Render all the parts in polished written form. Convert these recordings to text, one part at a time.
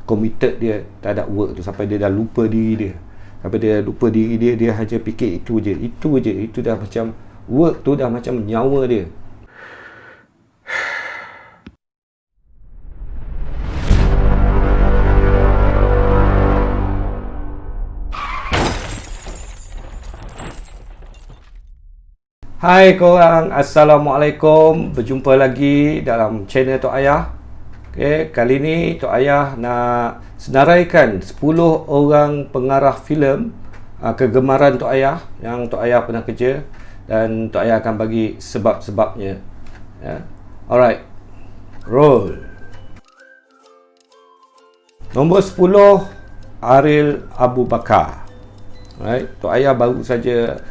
committed dia terhadap work tu sampai dia dah lupa diri dia. Sampai dia lupa diri dia, dia hanya fikir itu je. Itu dah macam work tu dah macam nyawa dia. Hai korang, Assalamualaikum. Berjumpa lagi dalam channel Tok Ayah. Okay, kali ni Tok Ayah nak senaraikan 10 orang pengarah filem kegemaran Tok Ayah yang Tok Ayah pernah kerja, dan Tok Ayah akan bagi sebab-sebabnya. Alright, roll. Nombor 10, Ariel Abu Bakar. Alright, Tok Ayah baru saja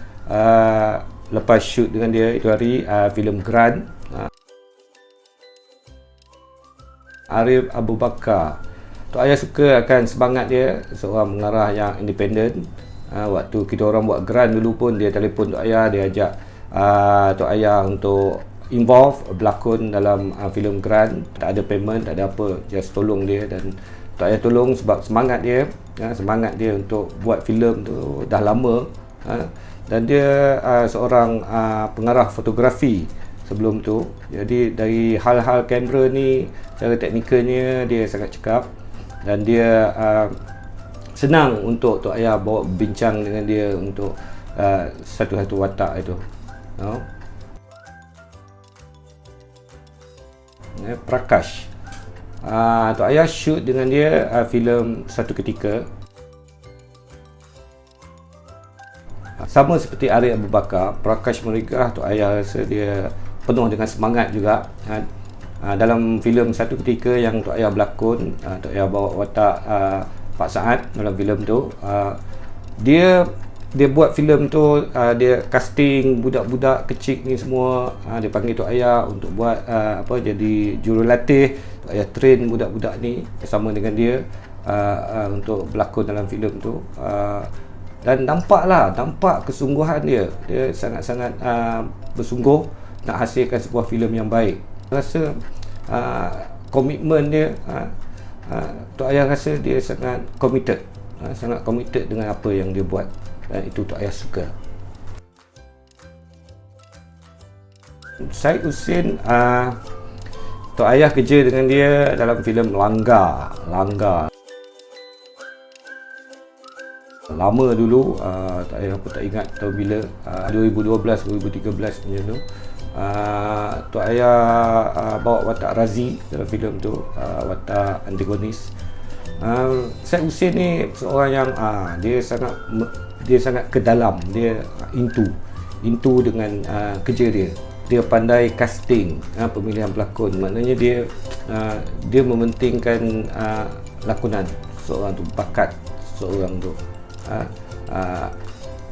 lepas shoot dengan dia itu hari filem Grand. Ariel Abu Bakar, Tok Ayah suka akan semangat dia, seorang pengarah yang independen. Waktu kita orang buat Grand dulu pun dia telefon Tok Ayah, dia ajak Tok Ayah untuk involve berlakon dalam filem Grand. Tak ada payment, tak ada apa, just tolong dia, dan Tok Ayah tolong sebab semangat dia untuk buat filem tu dah lama. Dan dia seorang pengarah fotografi sebelum tu. Jadi dari hal-hal kamera ni, cara teknikalnya dia sangat cekap, dan dia senang untuk Tok Ayah bawa bincang dengan dia untuk satu-satu watak itu. Prakash, Tok Ayah shoot dengan dia filem Satu Ketika. Sama seperti Ariel Abu Bakar, Prakash Merigah, Tok Ayah rasa dia penuh dengan semangat juga. Dalam filem Satu Ketika yang Tok Ayah berlakon, Tok Ayah bawa watak Pak Saad dalam filem tu. Dia buat filem tu, dia casting budak-budak kecil ni semua. Dia panggil Tok Ayah untuk buat jadi jurulatih. Tok Ayah train budak-budak ni bersama dengan dia untuk berlakon dalam filem tu. Dan nampak kesungguhan dia. Dia sangat-sangat bersungguh nak hasilkan sebuah filem yang baik. Rasa komitmen dia, Tok Ayah rasa dia sangat committed, dengan apa yang dia buat, dan itu Tok Ayah suka. Syed Hussein, Tok Ayah kerja dengan dia dalam filem Langgar. Lama dulu, tak tak ingat tahun bila, 2012 2013 macam tu. Tok Ayah bawa watak Razi dalam filem tu, watak antagonis. Syed Hussein ni seorang yang dia sangat ke dalam, dia into dengan kerja dia. Dia pandai casting, pemilihan pelakon. Maknanya dia mementingkan lakonan seorang tu, bakat seorang tu.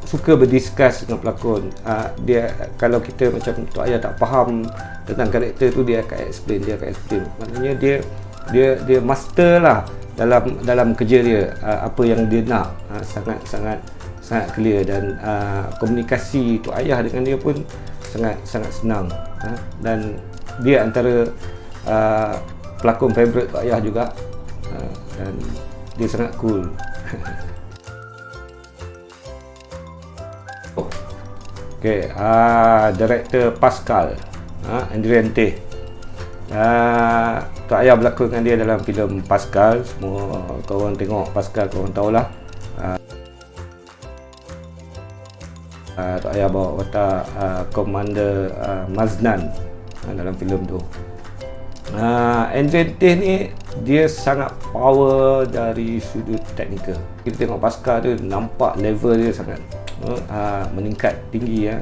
Suka berdiskus dengan pelakon. Dia, kalau kita macam Tok Ayah tak faham tentang karakter tu, dia akan explain. Maknanya dia master lah dalam kerja dia. Apa yang dia nak sangat clear, dan komunikasi Tok Ayah dengan dia pun sangat senang. Dan dia antara pelakon favourite Tok Ayah juga, dan dia sangat cool. Okay, director Pascal, Andriante. Tok Ayah berlakon dengan dia dalam filem Pascal. Semua korang tengok Pascal, korang tahulah. Tok Ayah bawa watak Komander Maznan dalam filem tu. Andriante ni dia sangat power dari sudut teknikal. Kita tengok Pascal tu, nampak level dia sangat meningkat tinggi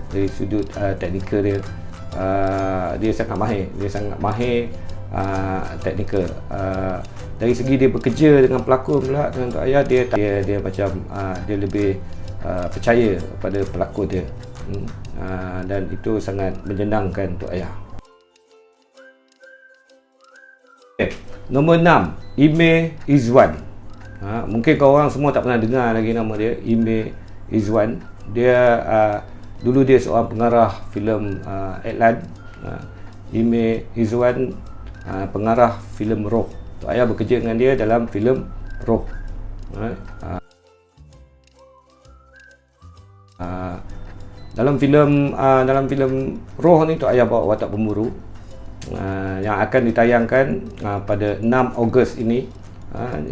dari sudut teknikal dia. Dia sangat mahir teknikal. Dari segi dia bekerja dengan pelakon pula, dengan Tok Ayah, dia macam dia lebih percaya pada pelakon dia. Dan itu sangat menyenangkan Tok Ayah. Nombor 6, Ime Izwan. Mungkin korang semua tak pernah dengar lagi nama dia, Ime Izwan. Dia dulu dia seorang pengarah filem Atlan. Ime Izwan pengarah filem Roh Tok Ayah bekerja dengan dia dalam filem Roh. Dalam filem Roh ni Tok Ayah bawa watak pemburu yang akan ditayangkan pada 6 Ogos ini,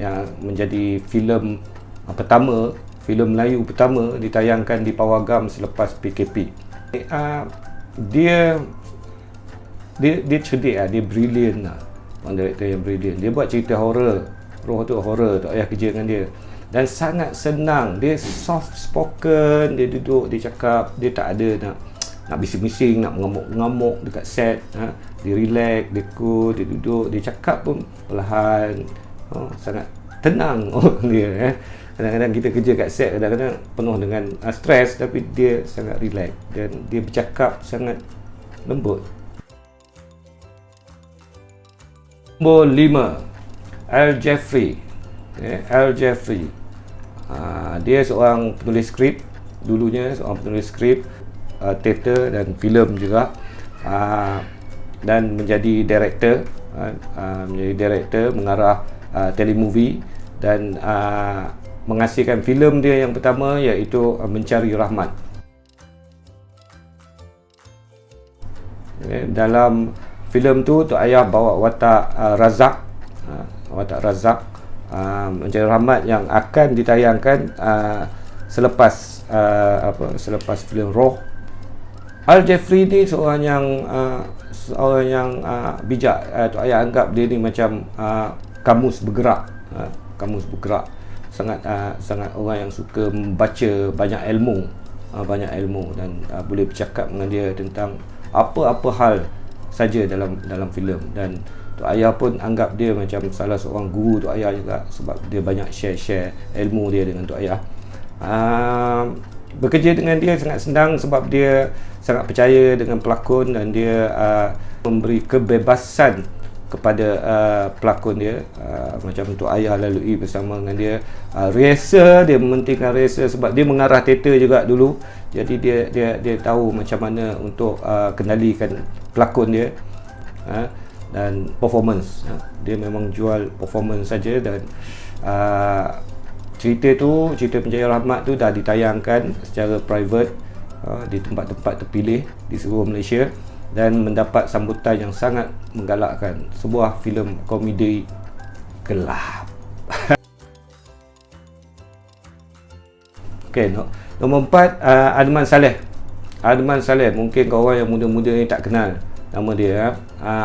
yang menjadi filem pertama, filem Melayu pertama ditayangkan di Pawagam selepas PKP. Dia cerdik, dia brilliant lah. Orang director yang brilliant. Dia buat cerita horror. Roh tu horror, Tok Ayah kerja dengan dia. Dan sangat senang. Dia soft spoken, dia duduk, dia cakap, dia tak ada nak bising-bising, nak mengamuk-mengamuk dekat set. Dia relax, dia cool, dia duduk, dia cakap pun perlahan. Sangat tenang orang dia. Kadang-kadang kita kerja kat set, kadang-kadang penuh dengan stres, tapi dia sangat relax dan dia bercakap sangat lembut. Nombor 5, Al Jeffrey. Al Jeffrey, dia seorang penulis skrip. Dulunya seorang penulis skrip, teater dan filem juga, dan menjadi director, mengarah telemovie dan menghasilkan filem dia yang pertama, iaitu Mencari Rahmat. Dalam filem tu Tok Ayah bawa watak Razak, Mencari Rahmat yang akan ditayangkan selepas filem Roh. Al Jeffrey ni seorang yang bijak. Tok Ayah anggap dia ni macam kamus bergerak. Sangat orang yang suka membaca banyak ilmu dan boleh bercakap dengan dia tentang apa-apa hal saja dalam filem. Dan Tok Ayah pun anggap dia macam salah seorang guru Tok Ayah juga, sebab dia banyak share ilmu dia dengan Tok Ayah. Bekerja dengan dia sangat senang sebab dia sangat percaya dengan pelakon dan dia memberi kebebasan kepada pelakon dia, macam Tok Ayah lalui bersama dengan dia. Rehearsal, dia mementingkan rehearsal sebab dia mengarah teater juga dulu. Jadi dia tahu macam mana untuk kendalikan pelakon dia, dan performance. Dia memang jual performance saja. Dan cerita Mencari Rahmat tu dah ditayangkan secara private di tempat-tempat terpilih di seluruh Malaysia dan mendapat sambutan yang sangat menggalakkan. Sebuah filem komedi gelap. Okey, nombor 4, Adman Saleh. Adman Saleh, mungkin korang yang muda-muda ni tak kenal nama dia.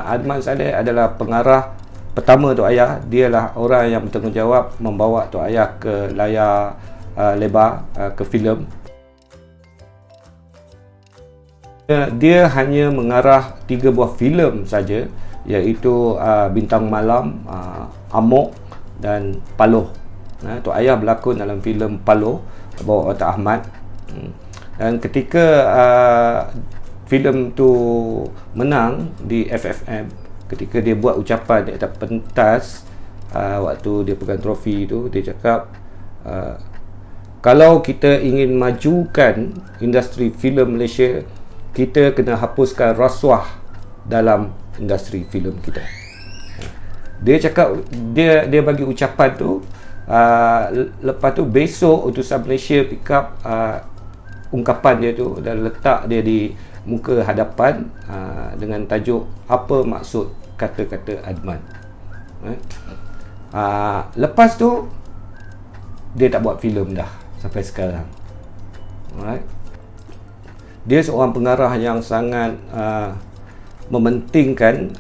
Adman Saleh adalah pengarah pertama Tok Ayah. Dialah orang yang bertanggungjawab membawa Tok Ayah ke layar lebar, ke filem. Dia hanya mengarah 3 buah filem saja, iaitu Bintang Malam, Amok dan Paloh. Tok Ayah berlakon dalam filem Paloh bawa watak Ahmad. Dan ketika filem tu menang di FFM, ketika dia buat ucapan di atas pentas waktu dia pegang trofi tu, dia cakap, kalau kita ingin majukan industri filem Malaysia, kita kena hapuskan rasuah dalam industri filem kita. Dia cakap, dia bagi ucapan tu, lepas tu besok utusan Malaysia pick up ungkapan dia tu dan letak dia di muka hadapan dengan tajuk apa maksud kata-kata Adman. Lepas tu dia tak buat filem dah sampai sekarang. Alright. Dia seorang pengarah yang sangat mementingkan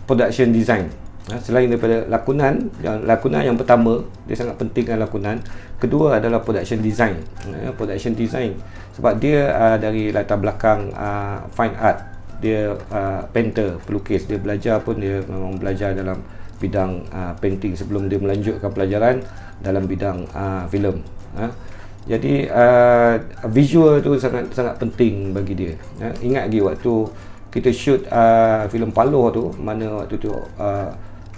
production design. Selain daripada lakonan yang pertama, dia sangat pentingkan lakonan. Kedua adalah production design. Production design sebab dia dari latar belakang fine art. Dia painter, pelukis. Dia belajar pun, dia memang belajar dalam bidang painting sebelum dia melanjutkan pelajaran dalam bidang filem. Jadi visual tu sangat penting bagi dia. Ingat lagi waktu kita shoot filem Paloh tu, mana waktu tu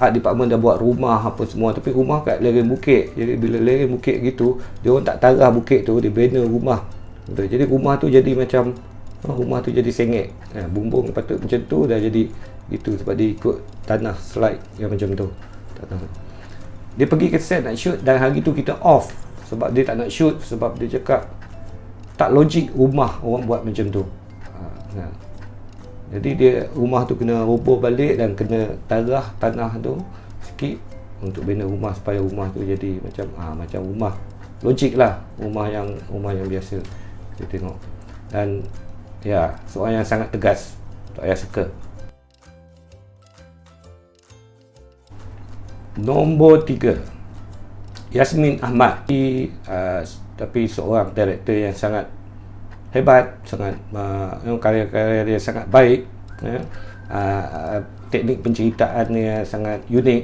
art department dah buat rumah apa semua, tapi rumah kat lereng bukit. Jadi bila lereng bukit gitu, dia orang tak tarah bukit tu, dia banner rumah. Betul. Jadi rumah tu jadi macam rumah tu jadi sengit. Bumbung patut macam tu dah jadi gitu sebab dia ikut tanah slide yang macam tu. Dia pergi ke set nak shoot dan hari tu kita off sebab dia tak nak shoot, sebab dia cakap tak logik rumah orang buat macam tu. Jadi dia rumah tu kena roboh balik dan kena tarah tanah tu sikit untuk bina rumah supaya rumah tu jadi macam rumah logik lah, rumah yang biasa kita tengok. Dan ya, soalan yang sangat tegas, tak payah suka. Nombor 3, Yasmin Ahmad. Tapi seorang director yang sangat hebat, sangat karya-karya dia sangat baik, teknik penceritaan sangat unik.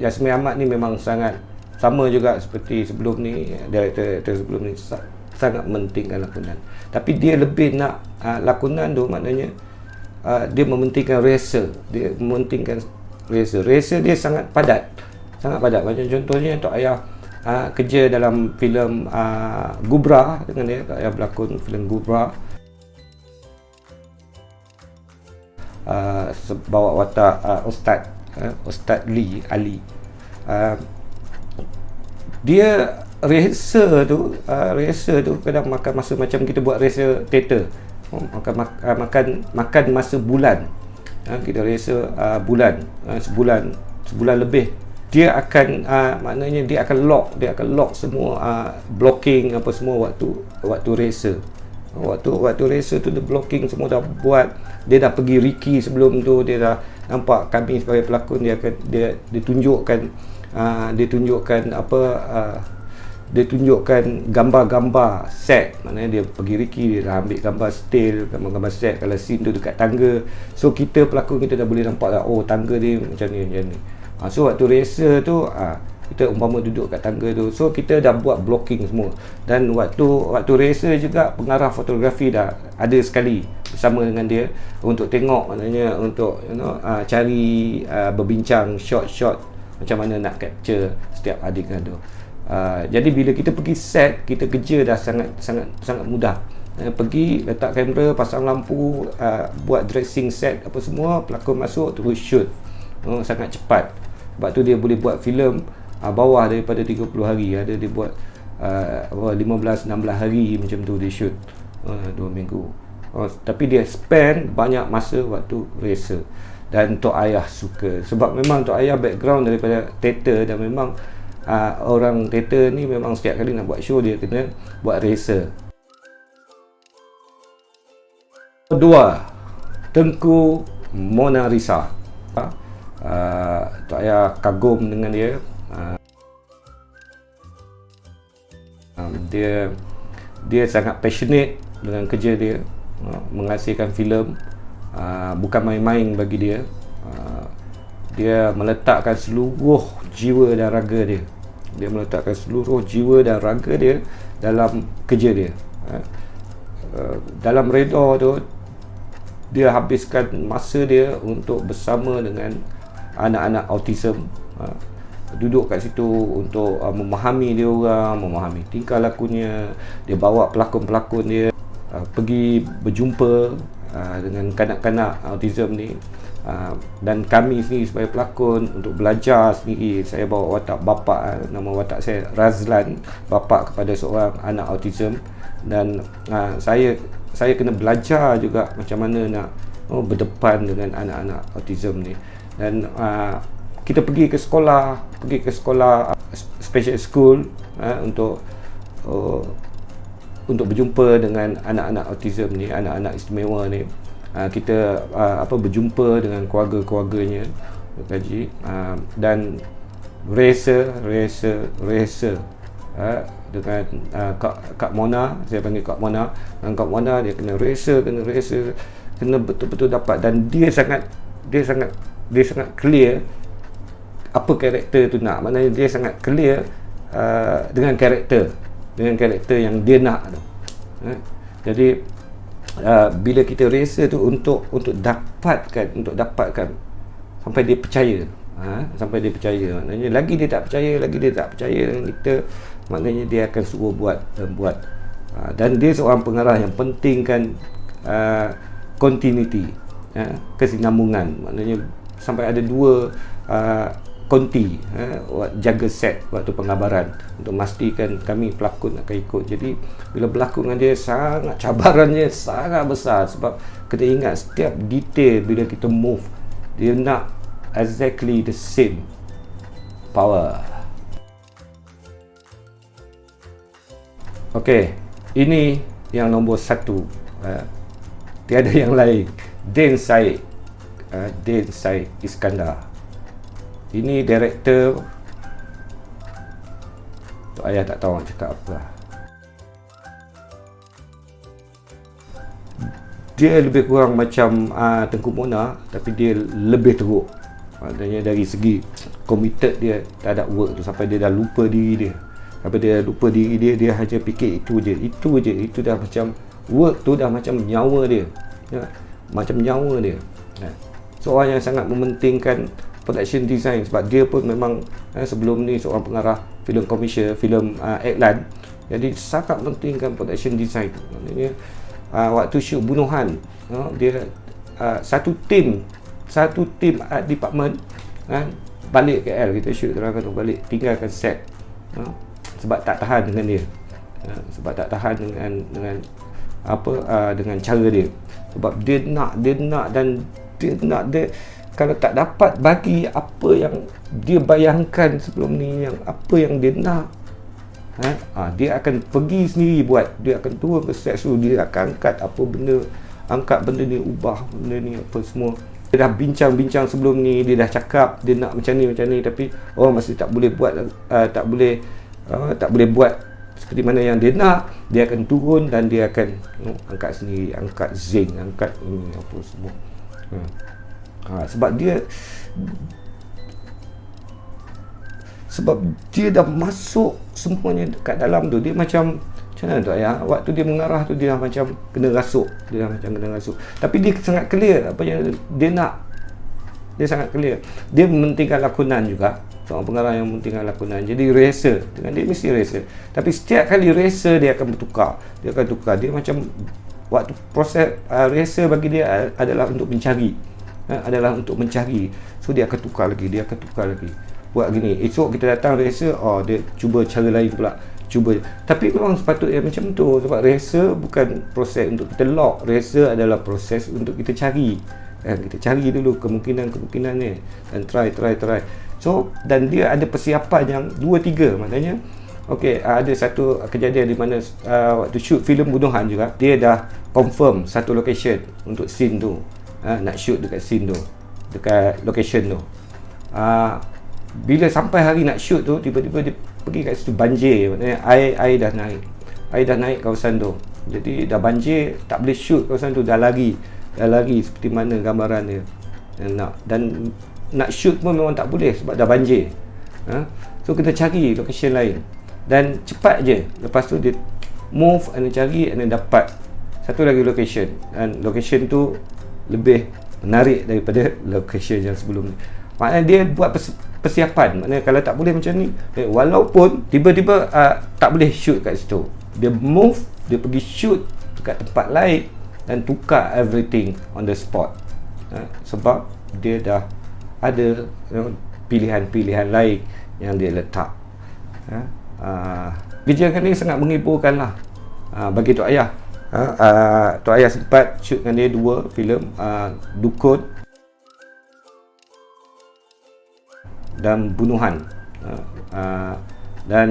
Yasmin Ahmad ni memang sangat sama juga seperti sebelum ni, director sebelum ni sangat mementingkan lakonan. Tapi dia lebih nak lakonan tu, maknanya dia mementingkan rehearsal. Dia mementingkan rehearsal dia sangat padat. Macam contohnya Tok Ayah kerja dalam filem Gubra dengan dia. Tok Ayah berlakon filem Gubra, bawa watak Ustaz Lee Ali. Dia rehearsal tu kadang makan masa macam kita buat rehearsal teater. Makan masa bulan. Kita rehearsal sebulan lebih. Dia akan maknanya dia akan lock semua blocking apa semua waktu rehearsal. Waktu rehearsal tu dia blocking semua dah buat. Dia dah pergi Ricky sebelum tu, dia dah nampak kami sebagai pelakon, dia tunjukkan gambar-gambar set. Maknanya dia pergi Ricky, dia dah ambil gambar still, gambar-gambar set kalau scene tu dekat tangga. So kita pelakon kita dah boleh nampak dah, oh tangga dia macam ni. So waktu rehearsal tu kita umpama duduk kat tangga tu, so kita dah buat blocking semua. Dan waktu rehearsal juga pengarah fotografi dah ada sekali bersama dengan dia untuk tengok, maknanya untuk cari berbincang shot macam mana nak capture setiap adegan tu. Jadi bila kita pergi set, kita kerja dah sangat mudah. Pergi letak kamera, pasang lampu, buat dressing set apa semua, pelakon masuk terus shoot. Sangat cepat. Sebab tu dia boleh buat filem bawah daripada 30 hari. Ada dia buat 15-16 hari macam tu dia shoot 2 minggu. Tapi dia spend banyak masa waktu rehearsal. Dan Tok Ayah suka sebab memang Tok Ayah background daripada teater, dan memang orang teater ni memang setiap kali nak buat show dia kena buat rehearsal. 2, Tengku Monarisa. Tok Ayah kagum dengan dia. Dia sangat passionate dengan kerja dia, menghasilkan filem. Bukan main-main bagi dia. Dia meletakkan seluruh jiwa dan raga dia. Dalam kerja dia. Dalam redha tu dia habiskan masa dia untuk bersama dengan anak-anak autism, duduk kat situ untuk memahami dia orang, memahami tingkah lakunya. Dia bawa pelakon-pelakon dia pergi berjumpa dengan kanak-kanak autism ni, dan kami sendiri sebagai pelakon untuk belajar sendiri. Saya bawa watak bapa, nama watak saya Razlan, bapa kepada seorang anak autism, dan saya kena belajar juga macam mana nak berdepan dengan anak-anak autism ni. Dan kita pergi ke sekolah special school untuk berjumpa dengan anak-anak autism ni, anak-anak istimewa ni. Kita berjumpa dengan keluarga-keluarganya, berkaji, dan rehearsal dengan Kak Mona. Saya panggil Kak Mona. Dan Kak Mona dia kena rehearsal, kena betul-betul dapat. Dan dia sangat clear apa karakter tu nak. Maknanya dia sangat clear dengan karakter yang dia nak tu. Jadi bila kita rehearsal tu untuk dapatkan sampai dia percaya. Maknanya lagi dia tak percaya dengan kita, maknanya dia akan suruh buat. Dan dia seorang pengarah yang pentingkan continuity, kesinambungan. Maknanya sampai ada dua konti, jaga set waktu penggambaran untuk memastikan kami pelakon akan ikut. Jadi bila berlakon dengan dia, sangat cabarannya sangat besar, sebab kita ingat setiap detail bila kita move, dia nak exactly the same power. Okey, ini yang nombor 1, tiada yang lain, Din Syed Iskandar. Ini director, Tok Ayah tak tahu nak cakap apa. Dia lebih kurang macam Tengku Mona, tapi dia lebih teruk. Maknanya dari segi committed dia terhadap work tu, sampai dia dah lupa diri dia. Sampai dia lupa diri dia, dia hanya fikir itu je. Itu dah macam work tu, dah macam nyawa dia, macam nyawa dia. Seorang yang sangat mementingkan production design, sebab dia pun memang sebelum ni seorang pengarah filem komersial, filem iklan. Jadi sangat pentingkan production design. Maknanya waktu shoot Bunuhan, dia satu tim art department balik KL, kita shoot terang balik, tinggalkan set, sebab tak tahan dengan dia, sebab tak tahan dengan dengan cara dia. Sebab dia nak kalau tak dapat bagi apa yang dia bayangkan sebelum ni, yang apa yang dia nak, dia akan pergi sendiri buat. Dia akan turun ke set tu, dia akan angkat benda ni, ubah benda ni, apa semua. Dia dah bincang sebelum ni, dia dah cakap dia nak macam ni, tapi orang masih tak boleh buat, tak boleh buat seperti mana yang dia nak. Dia akan turun dan dia akan angkat sendiri, angkat zinc, angkat ini apa semua. Sebab dia dah masuk semuanya dekat dalam tu. Dia macam mana tu Ayah, waktu dia mengarah tu, dia dah macam kena rasuk. Tapi dia sangat clear apa yang dia nak. Dia sangat clear. Dia mementingkan lakonan juga, seorang pengarah yang mementingkan lakonan. Jadi rehearsal dengan dia mesti rehearsal. Tapi setiap kali rehearsal dia akan bertukar. Dia macam waktu proses rehearsal bagi dia adalah untuk mencari. So dia akan tukar lagi, buat gini. Esok kita datang rehearsal, dia cuba cara lain pula, tapi memang sepatutnya macam tu. Sebab rehearsal bukan proses untuk kita lock. Rehearsal adalah proses untuk kita cari. Kita cari dulu kemungkinan ni dan try. So, dan dia ada persiapan yang 2-3. Maknanya ada satu kejadian di mana waktu shoot filem Bunuhan juga, dia dah confirm satu location untuk scene tu. Nak shoot dekat scene tu, dekat location tu. Bila sampai hari nak shoot tu, tiba-tiba dia pergi kat situ, banjir. Maknanya air dah naik kawasan tu. Jadi dah banjir, tak boleh shoot kawasan tu. Dah lari seperti mana gambaran dia dan nak shoot pun memang tak boleh sebab dah banjir. So kita cari location lain dan cepat je. Lepas tu dia move and cari and dapat satu lagi location, dan location tu lebih menarik daripada location yang sebelum ni. Maknanya dia buat persiapan. Maknanya kalau tak boleh macam ni, walaupun tiba-tiba tak boleh shoot kat situ, dia move, dia pergi shoot dekat tempat lain dan tukar everything on the spot. Sebab dia dah ada pilihan-pilihan lain yang dia letak. Kejadian ni sangat menghiburkan lah bagi Tok Ayah. Tok Ayah sempat shoot dengan dia 2 filem, Dukun dan Bunuhan. Dan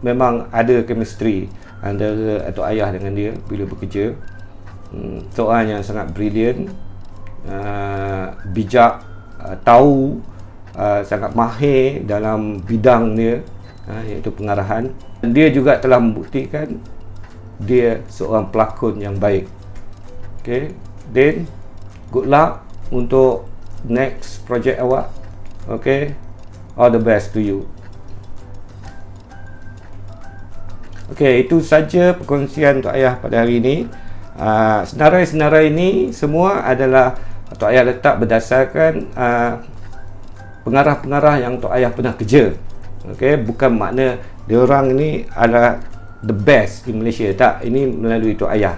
memang ada chemistry antara Tok Ayah dengan dia bila bekerja. Seorang yang sangat brilliant, bijak, tahu, sangat mahir dalam bidang dia, iaitu pengarahan. Dia juga telah membuktikan dia seorang pelakon yang baik. Then good luck untuk next project awak. All the best to you. Itu saja perkongsian Tok Ayah pada hari ini. Senarai-senarai ini semua adalah Tok Ayah letak berdasarkan pengarah-pengarah yang Tok Ayah pernah kerja. Bukan makna diorang ini adalah the best di Malaysia, tak. Ini melalui Tok Ayah.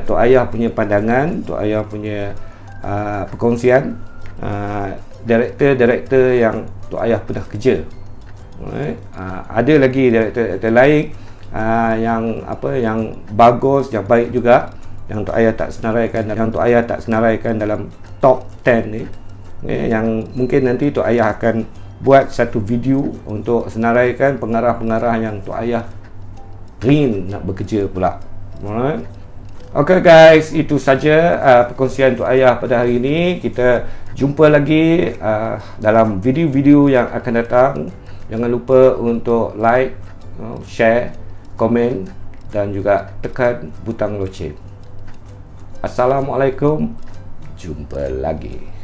Tok Ayah punya pandangan, Tok Ayah punya perkongsian, director yang Tok Ayah pernah kerja. Ada lagi director lain yang bagus, yang baik juga, yang Tok Ayah tak senaraikan dalam top 10 ni. Yang mungkin nanti Tok Ayah akan buat satu video untuk senaraikan pengarah-pengarah yang Tok Ayah ingin nak bekerja pula. Okay guys, itu saja perkongsian Tok Ayah pada hari ini. Kita jumpa lagi dalam video-video yang akan datang. Jangan lupa untuk like, share, komen dan juga tekan butang loceng. Assalamualaikum, jumpa lagi.